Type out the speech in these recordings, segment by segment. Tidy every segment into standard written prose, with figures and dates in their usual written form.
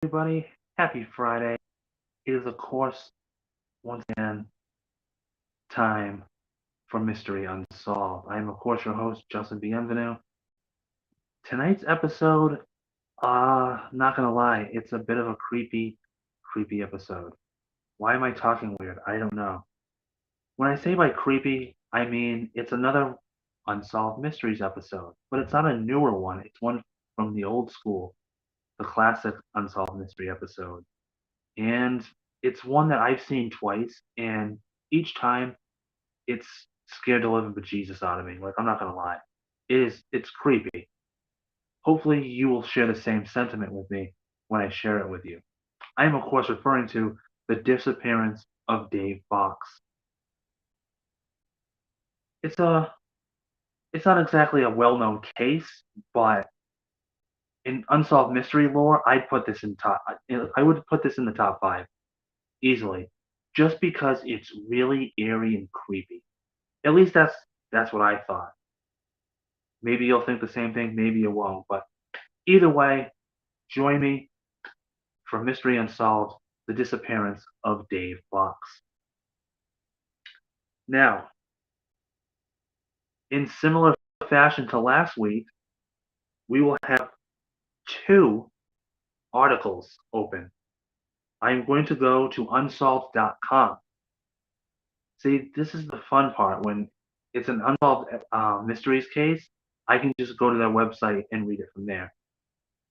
Everybody, happy Friday. It is, of course, once again time for Mystery Unsolved. I am, of course, your host, Justin Bienvenu. Tonight's episode, not gonna lie, it's a bit of a creepy episode. Why am I talking weird? I don't know. When I say by creepy, I mean it's another Unsolved Mysteries episode, but it's not a newer one. It's one from the old school, the classic Unsolved Mystery episode. And it's one that I've seen twice, and each time it's scared the living bejesus out of me. Like, I'm not gonna lie, it's creepy. Hopefully, you will share the same sentiment with me when I share it with you. I am, of course, referring to the disappearance of Dave Bocks. It's a it's not exactly a well-known case, but in unsolved mystery lore, I would put this in the top five easily, just because it's really eerie and creepy. At least that's what I thought. Maybe you'll think the same thing, maybe you won't. But either way, join me for Mystery Unsolved: The Disappearance of Dave Bocks. Now, in similar fashion to last week, we will have two articles open. I'm going to go to unsolved.com. See, this is the fun part. When it's an unsolved mysteries case, I can just go to their website and read it from there.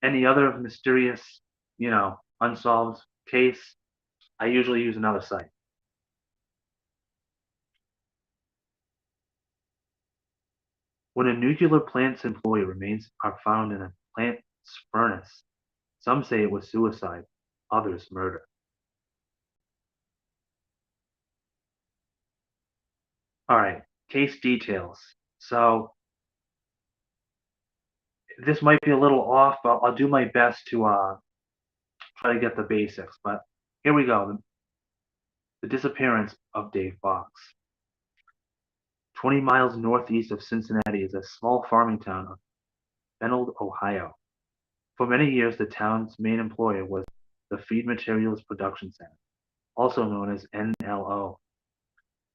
Any other mysterious, unsolved case, I usually use another site. When a nuclear plant's employee remains are found in a plant's furnace, some say it was suicide, others murder. All right, case details. So this might be a little off, but I'll do my best to try to get the basics. But here we go. The disappearance of Dave Bocks. 20 miles northeast of Cincinnati is a small farming town of Bennold, Ohio. For many years, the town's main employer was the Feed Materials Production Center, also known as NLO.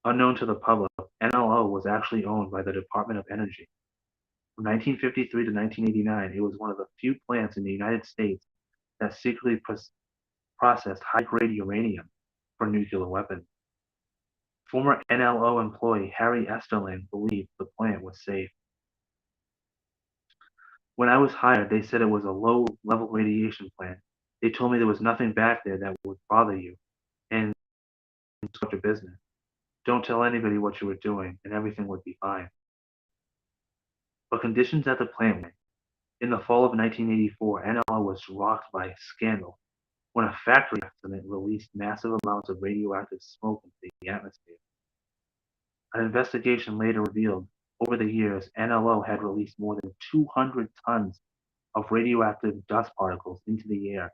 Unknown to the public, NLO was actually owned by the Department of Energy. From 1953 to 1989, it was one of the few plants in the United States that secretly processed high-grade uranium for nuclear weapons. Former NLO employee Harry Esterling believed the plant was safe. When I was hired, they said it was a low-level radiation plant. They told me there was nothing back there that would bother you, and start your business. Don't tell anybody what you were doing, and everything would be fine. But conditions at the plant were. In the fall of 1984, NLO was rocked by a scandal when a factory accident released massive amounts of radioactive smoke into the atmosphere. An investigation later revealed over the years NLO had released more than 200 tons of radioactive dust particles into the air,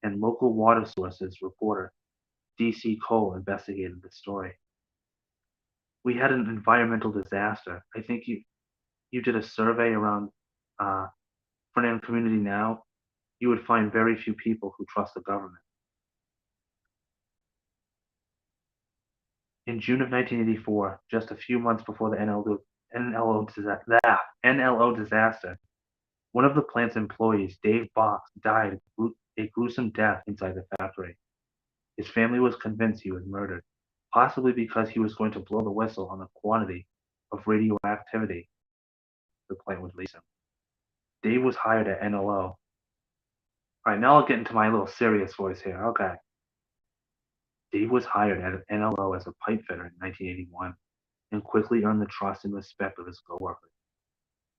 and local water sources reporter D.C. Cole investigated the story. We had an environmental disaster. I think you did a survey around Fernand community now, you would find very few people who trust the government. In June of 1984, just a few months before the NLO disaster, one of the plant's employees, Dave Bocks, died a gruesome death inside the factory. His family was convinced he was murdered, possibly because he was going to blow the whistle on the quantity of radioactivity the plant was releasing. Dave was hired at NLO. All right, now I'll get into my little serious voice here. Okay. Dave was hired at NLO as a pipe fitter in 1981 and quickly earned the trust and respect of his coworkers.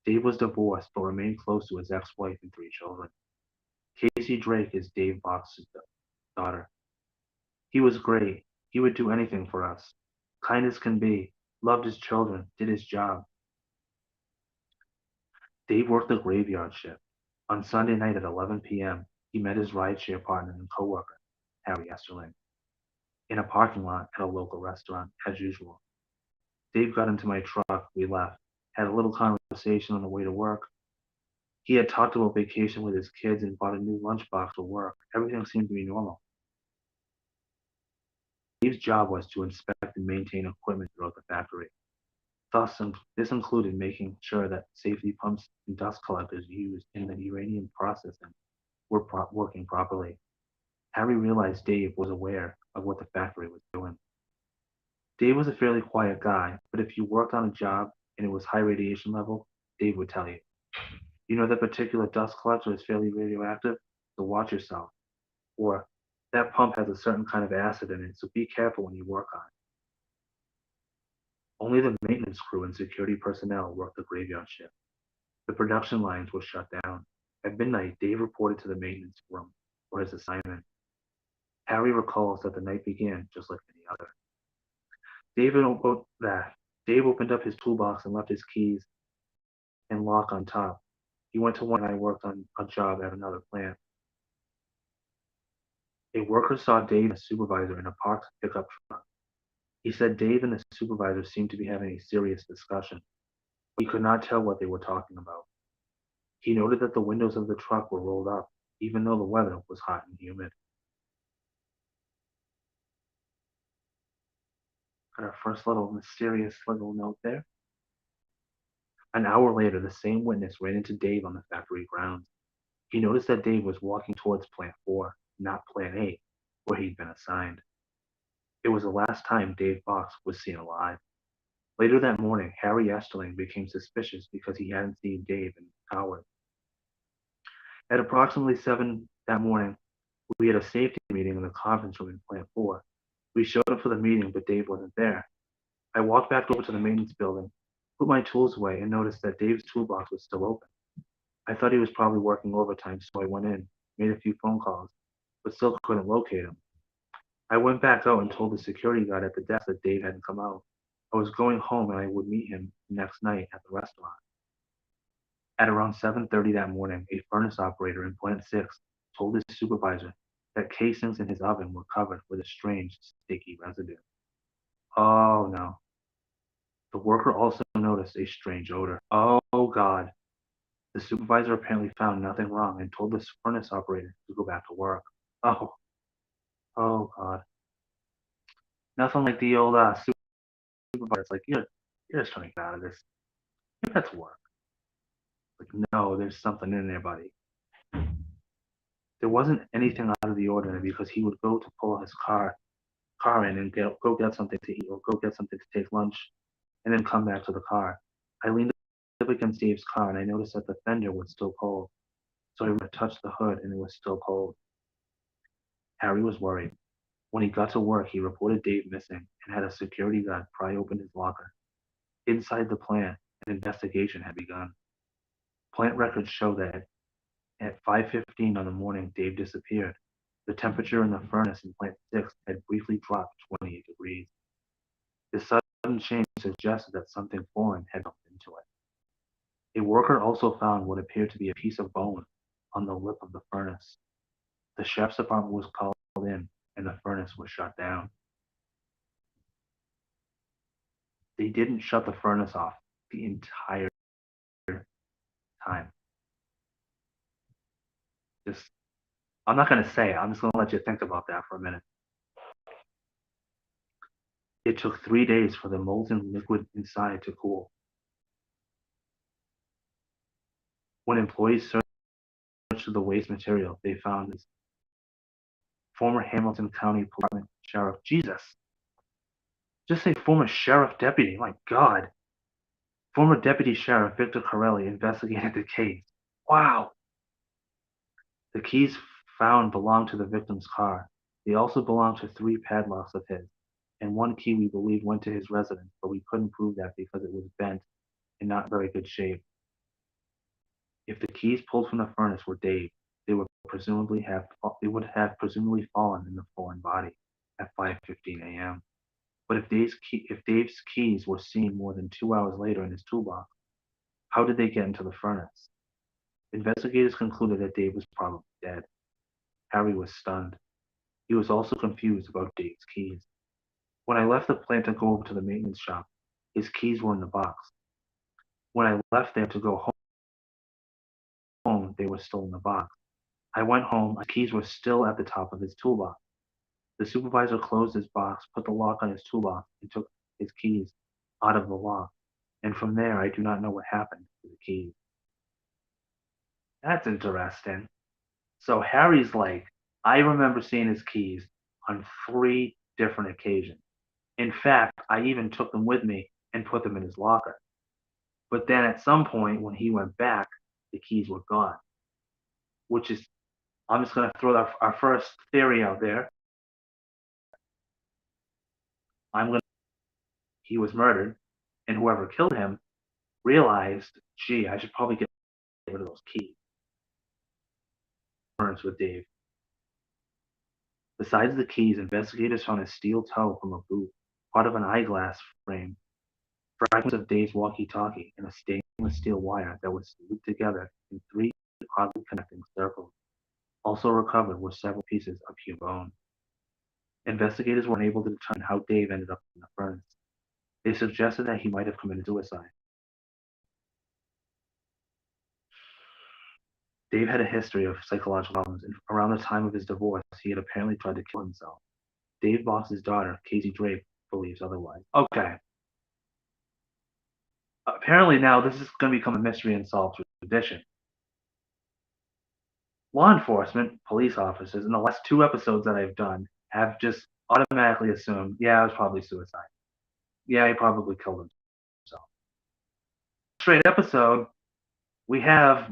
Dave was divorced but remained close to his ex-wife and three children. Casey Drake is Dave Bocks' daughter. He was great. He would do anything for us. Kind as can be. Loved his children. Did his job. Dave worked the graveyard shift. On Sunday night at 11 p.m., he met his rideshare partner and coworker, Harry Esterling, in a parking lot at a local restaurant, as usual. Dave got into my truck. We left. Had a little conversation on the way to work. He had talked about vacation with his kids and bought a new lunchbox for work. Everything seemed to be normal. Dave's job was to inspect and maintain equipment throughout the factory. This included making sure that safety pumps and dust collectors used in the uranium processing were working properly. Harry realized Dave was aware of what the factory was doing. Dave was a fairly quiet guy, but if you worked on a job and it was high radiation level, Dave would tell you. You know that particular dust collector is fairly radioactive, so watch yourself. Or that pump has a certain kind of acid in it, so be careful when you work on it. Only the maintenance crew and security personnel worked the graveyard shift. The production lines were shut down. At midnight, Dave reported to the maintenance room for his assignment. Harry recalls that the night began just like any other. Dave opened up his toolbox and left his keys and lock on top. He went to one and I worked on a job at another plant. A worker saw Dave and a supervisor in a parked pickup truck. He said Dave and the supervisor seemed to be having a serious discussion. He could not tell what they were talking about. He noted that the windows of the truck were rolled up, even though the weather was hot and humid. Got our first little mysterious little note there. An hour later, the same witness ran into Dave on the factory grounds. He noticed that Dave was walking towards Plant 4, not Plant 8, where he'd been assigned. It was the last time Dave Bocks was seen alive. Later that morning, Harry Esterling became suspicious because he hadn't seen Dave in hours. At approximately 7 that morning, we had a safety meeting in the conference room in Plant 4. We showed up for the meeting, but Dave wasn't there. I walked back over to the maintenance building, put my tools away, and noticed that Dave's toolbox was still open. I thought he was probably working overtime, so I went in, made a few phone calls, but still couldn't locate him. I went back out and told the security guard at the desk that Dave hadn't come out. I was going home and I would meet him the next night at the restaurant. At around 7:30 that morning, a furnace operator in Plant 6 told his supervisor that casings in his oven were covered with a strange, sticky residue. Oh no. The worker also noticed a strange odor. Oh God. The supervisor apparently found nothing wrong and told the furnace operator to go back to work. Oh, oh God. Nothing like the old supervisor. It's like, you're just trying to get out of this. Get back to work. Like, no, there's something in there, buddy. There wasn't anything out of the ordinary because he would go to pull his car in and go get something to eat or go get something to take lunch and then come back to the car. I leaned up against Dave's car and I noticed that the fender was still cold. So I touched the hood and it was still cold. Harry was worried. When he got to work, he reported Dave missing and had a security guard pry open his locker. Inside the plant, an investigation had begun. Plant records show that at 5:15 on the morning Dave disappeared, the temperature in the furnace in Plant 6 had briefly dropped 28 degrees. This sudden change suggested that something foreign had bumped into it. A worker also found what appeared to be a piece of bone on the lip of the furnace. The chef's department was called in and the furnace was shut down. They didn't shut the furnace off the entire time. I'm not going to say it. I'm just going to let you think about that for a minute. It took 3 days for the molten liquid inside to cool. When employees searched the waste material, they found this former Hamilton County Department Sheriff. Jesus. Just say former sheriff deputy. My God. Former Deputy Sheriff Victor Corelli investigated the case. Wow. The keys found belonged to the victim's car. They also belonged to 3 padlocks of his, and 1 key we believe went to his residence, but we couldn't prove that because it was bent and not very good shape. If the keys pulled from the furnace were Dave, they would have presumably fallen in the foreign body at 5:15 a.m. But if Dave's keys were seen more than 2 hours later in his toolbox, how did they get into the furnace? Investigators concluded that Dave was probably dead. Harry was stunned. He was also confused about Dave's keys. When I left the plant to go over to the maintenance shop, his keys were in the box. When I left there to go home, they were still in the box. I went home, the keys were still at the top of his toolbox. The supervisor closed his box, put the lock on his toolbox, and took his keys out of the lock. And from there, I do not know what happened to the keys. That's interesting. So Harry's like, I remember seeing his keys on 3 different occasions. In fact, I even took them with me and put them in his locker. But then at some point, when he went back, the keys were gone, which is, I'm just going to throw our first theory out there. I'm going to, he was murdered, and whoever killed him realized, gee, I should probably get rid of those keys. With Dave. Besides the keys, investigators found a steel toe from a boot, part of an eyeglass frame, fragments of Dave's walkie-talkie, and a stainless steel wire that was looped together in 3 oddly connecting circles. Also recovered were several pieces of human bone. Investigators were unable to determine how Dave ended up in the furnace. They suggested that he might have committed suicide. Dave had a history of psychological problems, and around the time of his divorce, he had apparently tried to kill himself. Dave Bocks' daughter, Casey Drake, believes otherwise. Okay. Apparently now this is going to become a mystery unsolved tradition. Law enforcement, police officers, in the last 2 episodes that I've done, have just automatically assumed, yeah, it was probably suicide. Yeah, he probably killed himself. Straight episode, we have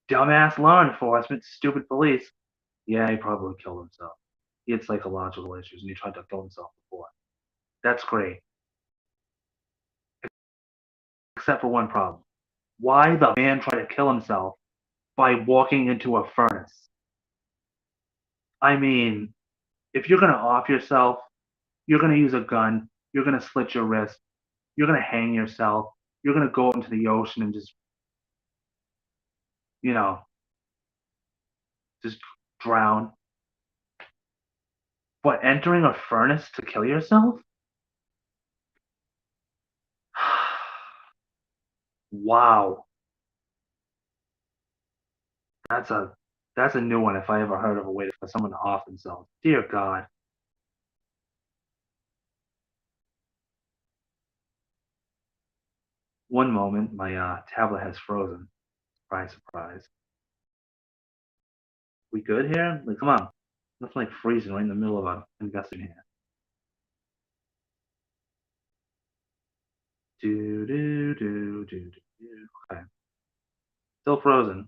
dumbass law enforcement, stupid police. Yeah, he probably killed himself. He had psychological issues and he tried to kill himself before. That's great. Except for one problem. Why the man tried to kill himself by walking into a furnace? I mean, if you're going to off yourself, you're going to use a gun, you're going to slit your wrist, you're going to hang yourself, you're going to go into the ocean and just, you know, just drown. But entering a furnace to kill yourself? Wow. That's a new one if I ever heard of a way for someone to off themselves. Dear God. One moment, my tablet has frozen. Surprise, surprise. We good here? Like, come on. Nothing like freezing right in the middle of an investing here. Do do do do do. Okay. Still frozen.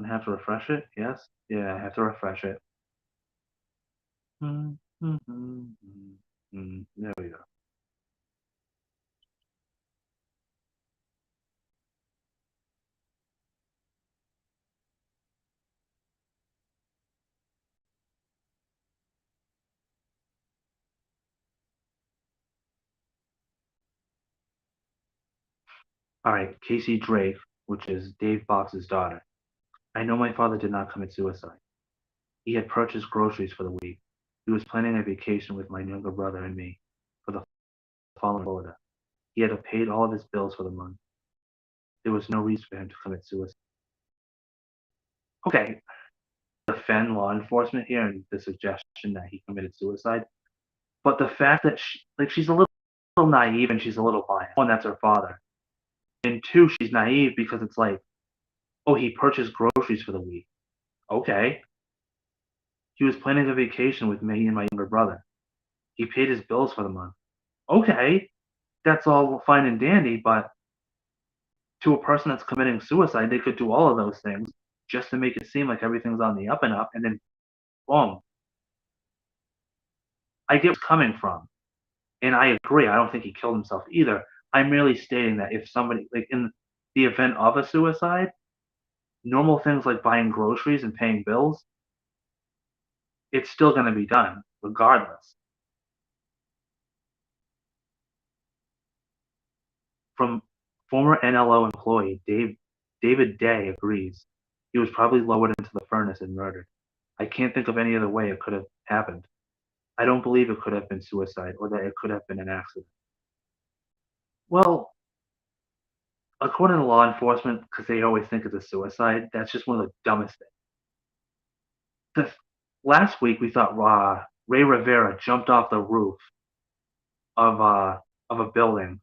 I have to refresh it. Yes. Yeah, I have to refresh it. There we go. All right, Casey Drake, which is Dave Bocks' daughter. I know my father did not commit suicide. He had purchased groceries for the week. He was planning a vacation with my younger brother and me for the following Florida. He had paid all of his bills for the month. There was no reason for him to commit suicide. Okay, defend law enforcement here and the suggestion that he committed suicide, but the fact that she's a little naive and she's a little biased. One, that's her father, and two, she's naive because it's like, oh, he purchased groceries for the week. Okay, he was planning a vacation with me and my younger brother. He paid his bills for the month. Okay, that's all fine and dandy, but to a person that's committing suicide, they could do all of those things just to make it seem like everything's on the up and up, and then boom. I get where it's coming from, and I agree. I don't think he killed himself either. I'm merely stating that if somebody, like in the event of a suicide, normal things like buying groceries and paying bills, it's still going to be done regardless. From former NLO employee David Day agrees. He was probably lowered into the furnace and murdered. I can't think of any other way it could have happened. I don't believe it could have been suicide or that it could have been an accident. Well, According to law enforcement, because they always think it's a suicide, that's just one of the dumbest things. Last week we thought Ray Rivera jumped off the roof of of a building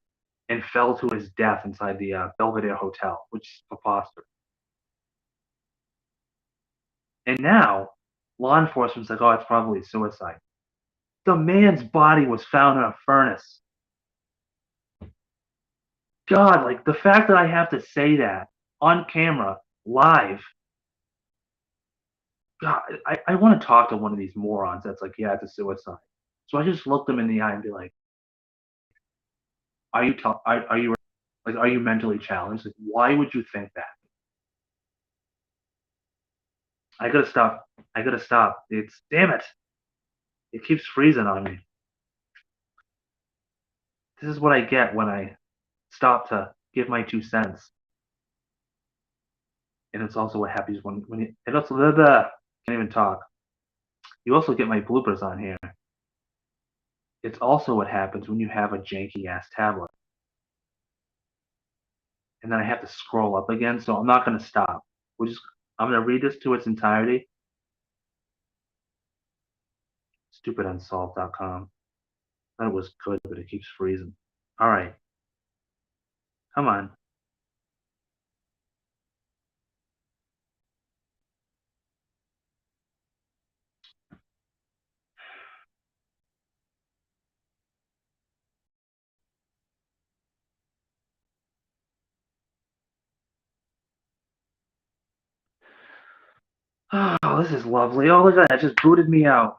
and fell to his death inside the Belvedere Hotel, which is preposterous. And now law enforcement's like, oh, it's probably suicide. The man's body was found in a furnace. God, like the fact that I have to say that on camera, live. God, I want to talk to one of these morons that's like, yeah, it's a suicide. So I just look them in the eye and be like, are you like, are you mentally challenged? Like, why would you think that? I gotta stop. I gotta stop. It's damn it. It keeps freezing on me. This is what I get when I stop to give my 2 cents. And it's also what happens when you, it also, blah, blah, can't even talk. You also get my bloopers on here. It's also what happens when you have a janky ass tablet. And then I have to scroll up again, so I'm not gonna stop. I'm gonna read this to its entirety. Stupid unsolved.com. Thought it was good, but it keeps freezing. Alright. Come on. Oh, this is lovely. Oh, look at that. It just booted me out.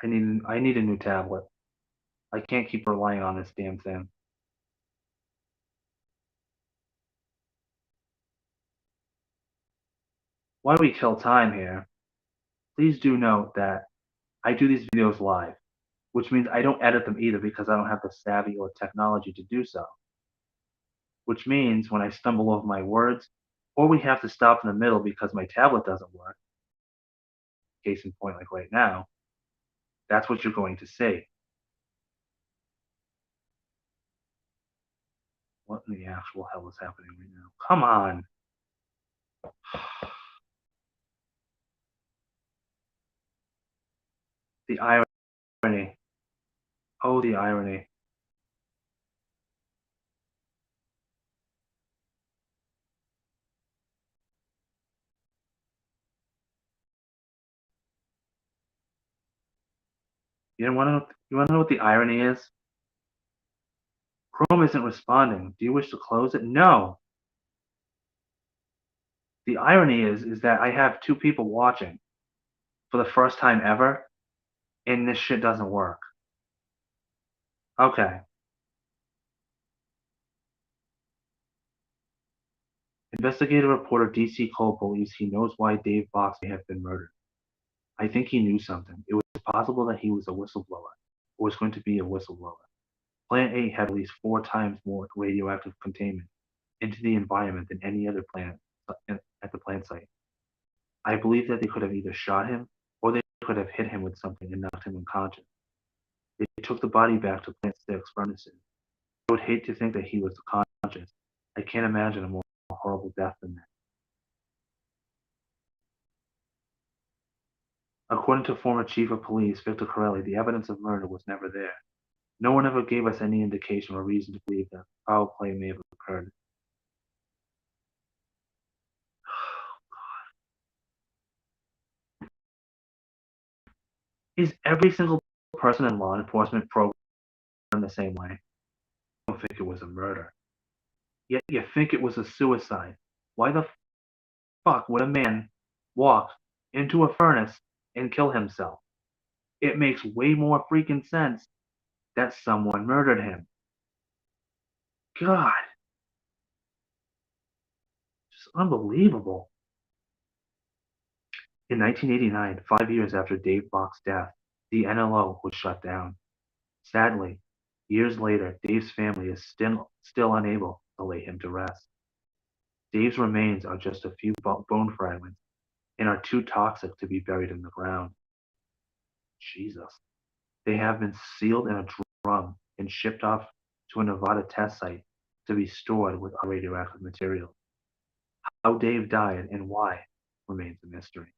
I need a new tablet. I can't keep relying on this damn thing. Why do we kill time here? Please do note that I do these videos live, which means I don't edit them either because I don't have the savvy or technology to do so. Which means when I stumble over my words, or we have to stop in the middle because my tablet doesn't work, case in point, like right now, that's what you're going to see. What in the actual hell is happening right now? Come on. The irony. Oh, the irony. You want to know what the irony is? Chrome isn't responding. Do you wish to close it? No. The irony is that I have two people watching for the first time ever, and this shit doesn't work. Okay. Investigative reporter DC Cole believes he knows why Dave Bocks may have been murdered. I think he knew something. It was possible that he was a whistleblower, or was going to be a whistleblower. Plant 8 had released 4 times more radioactive containment into the environment than any other plant at the plant site. I believe that they could have either shot him or they could have hit him with something and knocked him unconscious. They took the body back to Plant 6 furnaces. I would hate to think that he was conscious. I can't imagine a more horrible death than that. According to former Chief of Police Victor Corelli, the evidence of murder was never there. No one ever gave us any indication or reason to believe that foul play may have occurred. Is every single person in law enforcement programmed the same way? I don't think it was a murder. Yet you think it was a suicide. Why the fuck would a man walk into a furnace and kill himself? It makes way more freaking sense that someone murdered him. God, just unbelievable. In 1989, 5 years after Dave Bocks' death, the NLO was shut down. Sadly, years later, Dave's family is still unable to lay him to rest. Dave's remains are just a few bone fragments and are too toxic to be buried in the ground. Jesus. They have been sealed in a drum and shipped off to a Nevada test site to be stored with other radioactive material. How Dave died and why remains a mystery.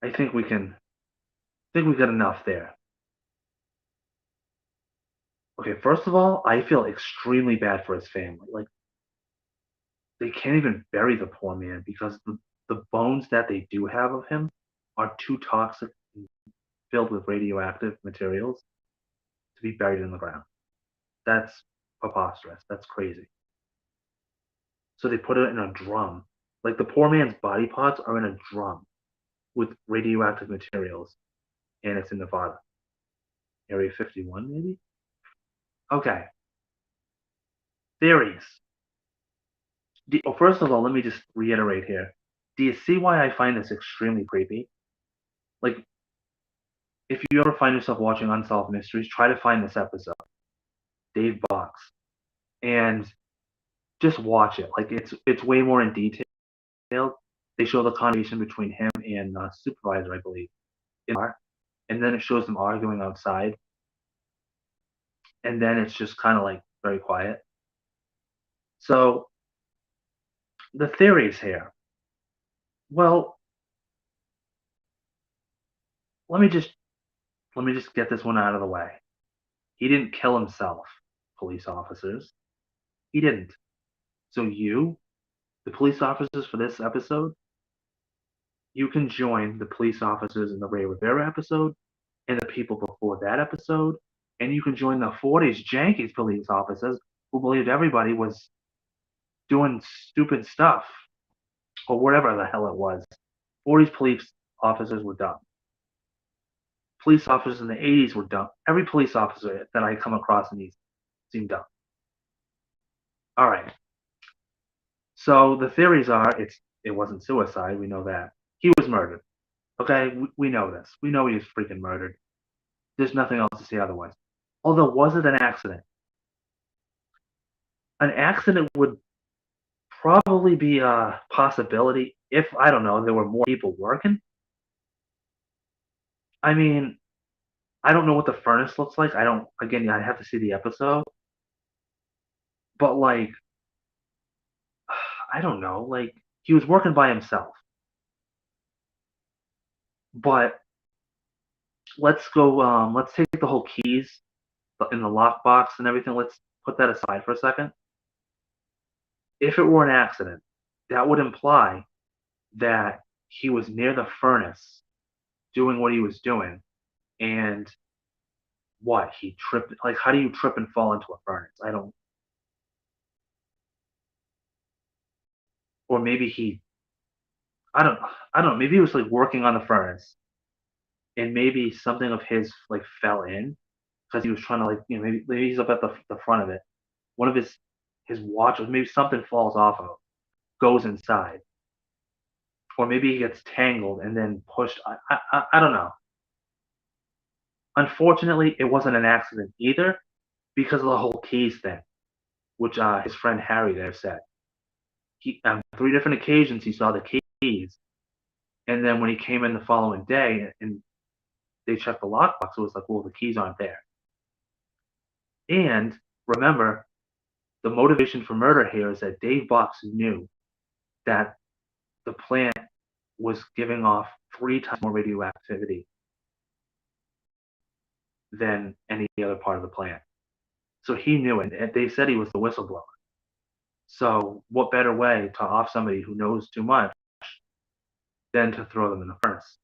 I think we got enough there. Okay, first of all, I feel extremely bad for his family. Like, they can't even bury the poor man because the bones that they do have of him are too toxic and filled with radioactive materials to be buried in the ground. That's preposterous. That's crazy. So they put it in a drum. Like, the poor man's body parts are in a drum with radioactive materials, and it's in Nevada. Area 51, maybe? Okay. Theories. First of all, let me just reiterate here. Do you see why I find this extremely creepy? Like, if you ever find yourself watching Unsolved Mysteries, try to find this episode, Dave Bocks, and just watch it. Like, it's way more in detail. They show the conversation between him and supervisor, I believe, in the bar, and then it shows them arguing outside, and then it's just kind of like very quiet. So the theories here. Well, let me just get this one out of the way. He didn't kill himself, police officers. He didn't. So you, the police officers for this episode, you can join the police officers in the Ray Rivera episode and the people before that episode, and you can join the 40s Yankees police officers who believed everybody was doing stupid stuff or whatever the hell it was. 40s police officers were dumb. Police officers in the 80s were dumb. Every police officer that I come across in these seemed dumb. All right. So the theories are it wasn't suicide. We know that. He was murdered. Okay, we know this. We know he was freaking murdered. There's nothing else to say otherwise. Although, was it an accident? An accident would probably be a possibility if, I don't know, there were more people working. I mean, I don't know what the furnace looks like. Again, I have to see the episode. But, like, I don't know. Like, he was working by himself. But let's take the whole keys in the lockbox and everything. Let's put that aside for a second. If it were an accident, that would imply that he was near the furnace doing what he was doing, and what, he tripped. Like, how do you trip and fall into a furnace? Or maybe I don't know, maybe he was like working on the furnace, and maybe something of his like fell in because he was trying to, like, maybe he's up at the front of it. One of his watches, maybe something falls off of him, goes inside, or maybe he gets tangled and then pushed. I don't know. Unfortunately, it wasn't an accident either because of the whole keys thing, which his friend Harry there said. On 3 different occasions he saw the keys, and then when he came in the following day and they checked the lockbox, it was like, well, the keys aren't there. And remember, the motivation for murder here is that Dave Bocks knew that the plant was giving off 3 times more radioactivity than any other part of the plant. So he knew it, and they said he was the whistleblower. So what better way to off somebody who knows too much than to throw them in the furnace?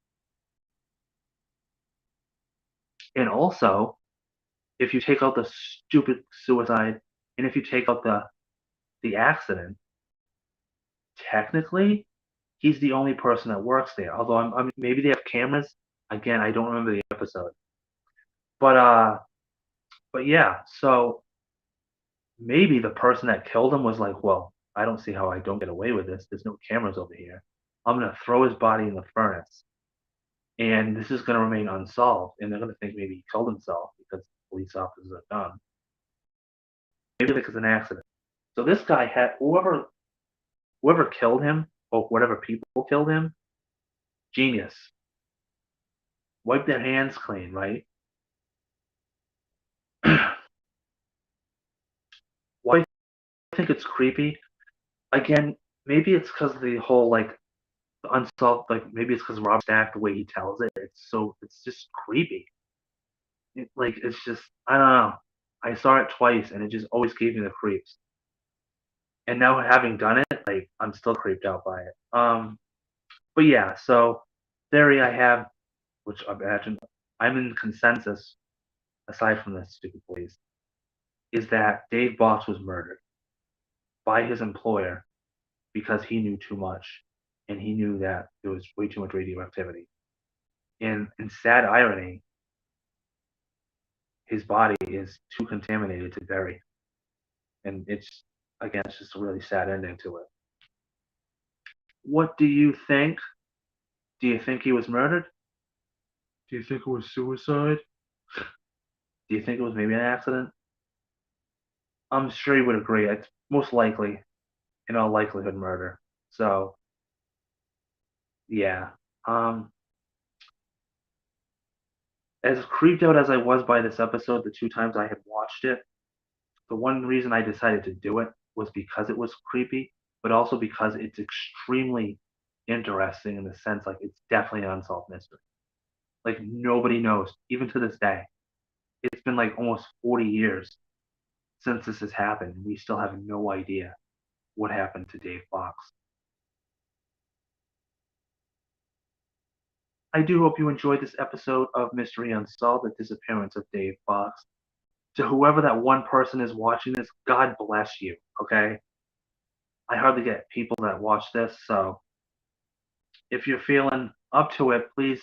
And also, if you take out the stupid suicide, and if you take out the accident, technically, he's the only person that works there. Although maybe they have cameras. Again, I don't remember the episode. But yeah. So maybe the person that killed him was like, well, I don't see how I don't get away with this. There's no cameras over here. I'm gonna throw his body in the furnace, and this is gonna remain unsolved. And they're gonna think maybe he killed himself because police officers are dumb. Maybe it's an accident. So this guy had whoever whoever killed him, or whatever people killed him, genius. Wipe their hands clean, right? Why I think it's creepy? Again, maybe it's because the whole like the unsolved, like maybe it's because Rob Stack, the way he tells it, it's just creepy. It's just I don't know. I saw it twice and it just always gave me the creeps. And now having done it, like I'm still creeped out by it. But yeah, so theory I have, which I imagine I'm in consensus, aside from the stupid police, is that Dave Bocks was murdered by his employer because he knew too much and he knew that there was way too much radioactivity. And in sad irony, his body is too contaminated to bury. And it's just a really sad ending to it. What do you think? Do you think he was murdered? Do you think it was suicide? Do you think it was maybe an accident? I'm sure you would agree. It's most likely, in all likelihood, murder. So, yeah. Um, as creeped out as I was by this episode the two times I had watched it, the one reason I decided to do it was because it was creepy, but also because it's extremely interesting in the sense like it's definitely an unsolved mystery. Like nobody knows, even to this day. It's been like almost 40 years since this has happened, and we still have no idea what happened to Dave Fox. I do hope you enjoyed this episode of Mystery Unsolved, the disappearance of Dave Fox. To whoever that one person is watching this, God bless you, okay? I hardly get people that watch this, so if you're feeling up to it, please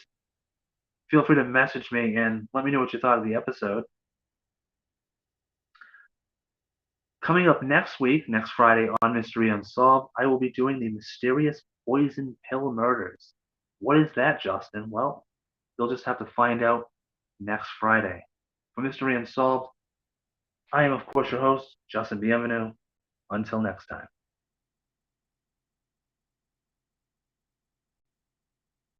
feel free to message me and let me know what you thought of the episode. Coming up next week, next Friday on Mystery Unsolved, I will be doing the mysterious poison pill murders. What is that, Justin? Well, you'll just have to find out next Friday. For Mystery Unsolved, I am, of course, your host, Justin Bienvenu. Until next time.